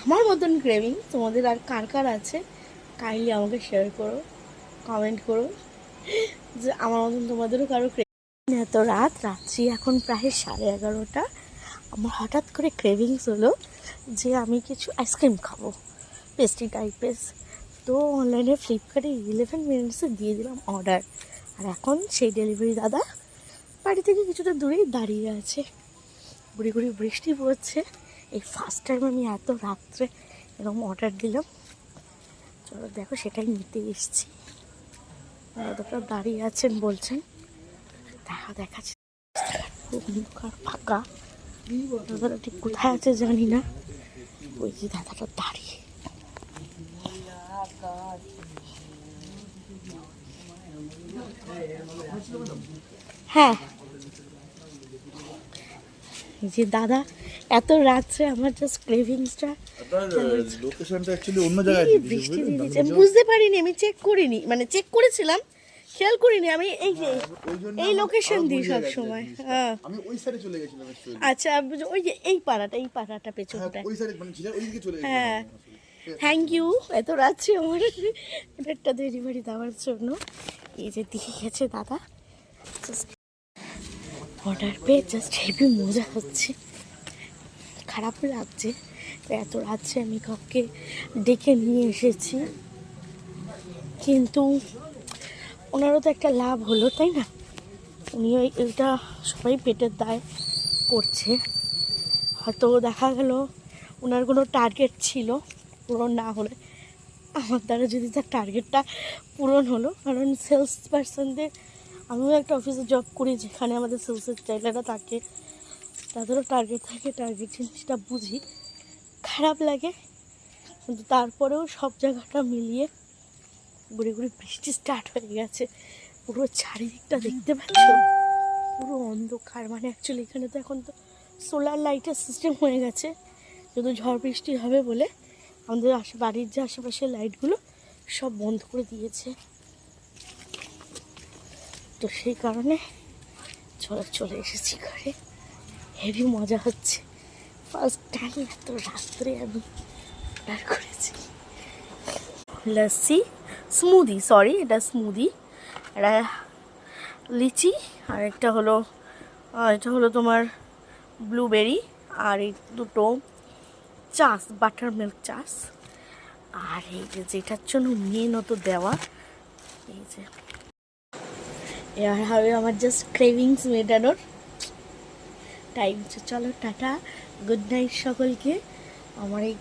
আমার মতন ক্রেভিং তোমাদের আর কার কার আছে কাইন্ডলি আমাকে শেয়ার করো, কমেন্ট করো যে আমার মতন তোমাদেরও কারো ক্রেভিং। এত রাত্রি এখন প্রায় 11:30। আমার হঠাৎ করে ক্রেভিংস হলো যে আমি কিছু আইসক্রিম খাবো, পেস্ট্রি টাইপের। তো অনলাইনে ফ্লিপকার্টে 11 মিনিটসে দিয়ে দিলাম অর্ডার। আর এখন সেই ডেলিভারি দাদা বাড়ি থেকে কিছুটা দূরেই দাঁড়িয়ে আছে। গুড়ি গুড়ি বৃষ্টি পড়ছে। এই ফার্স্ট টাইম আমি এত রাত্রে এরকম অর্ডার দিলাম। চলো দেখো, সেটাই নিতে এসেছি। দাদাটা দাঁড়িয়ে আছেন, বলছেন দেখাচ্ছে অন্ধকার ফাঁকা। দাদাটা ঠিক কোথায় আছে জানি না, ওই যে দাদাটা দাঁড়িয়ে। হ্যাঁ, যে দাদা এত রাত্রে আমার জাস্ট ক্রেভিংসটা, লোকেশনটা অ্যাকচুয়ালি অন্য জায়গায় বৃষ্টি দিয়ে দিয়েছে। আমি বুঝতে পারিনি, আমি চেক করিনি, মানে চেক করেছিলাম, খেয়াল করিনি। আমি এই যে এই লোকেশন দিই সব সময়। হ্যাঁ, আমি ওই সাইডে চলে গেছিলাম অ্যাকচুয়ালি। আচ্ছা, ওই যে এই পাড়াটা পেছনটা। ওই সাইডে মানে ছিল, ওইদিকে চলে গেছিলাম। হ্যাঁ, থ্যাংক ইউ এত রাত্রে আমার একটা ডেলিভারি দেওয়ার জন্য। এই যে দিয়ে গেছে দাদা, জাস্ট অর্ডার পেয়ে জাস্ট হেভি মজা হচ্ছে। খারাপ লাগছে এত রাত্রে আমি কাউকে ডেকে নিয়ে এসেছি, কিন্তু ওনারও তো একটা লাভ হলো, তাই না? উনি এইটা সবাই পেটের দায় করছে। হয়তো দেখা গেল ওনার কোনো টার্গেট ছিল, পূরণ না হলে আমার দ্বারা যদি তার টার্গেটটা পূরণ হলো। কারণ সেলস পার্সনদের, আমিও একটা অফিসে জব করি যেখানে আমাদের সেলসের চাইলেরা থাকে, তাদেরও টার্গেট থাকে। টার্গেট জিনিসটা বুঝি, খারাপ লাগে, কিন্তু তারপরেও সব জায়গাটা মিলিয়ে ঘুরে ঘুরে বৃষ্টি স্টার্ট হয়ে গেছে। পুরো চারিদিকটা দেখতে পাচ্ছ, পুরো অন্ধকার। মানে অ্যাকচুয়ালি এখানে তো এখন তো সোলার লাইটের সিস্টেম হয়ে গেছে, শুধু ঝড় বৃষ্টি হবে বলে আমাদের বাড়ির যে আশেপাশের লাইটগুলো সব বন্ধ করে দিয়েছে। তো সেই কারণে চলে এসেছি ঘরে। হেভি মজা হচ্ছে, ফার্স্ট টাইম এত রাত্রে আমি অর্ডার করেছি। লস্যি স্মুদি, সরি এটা স্মুদি, এটা লিচি, আর এটা হলো তোমার ব্লুবেরি, আর এই দুটো চাস, বাটার মিল্ক চাস। আর এই যে যেটার জন্য মেনত দেওয়া, এই যে এবার হবে আমার জাস্ট ক্রেভিংস মেটানোর টাইম। চলো টাটা, গুড নাইট সকলকে। আমার এই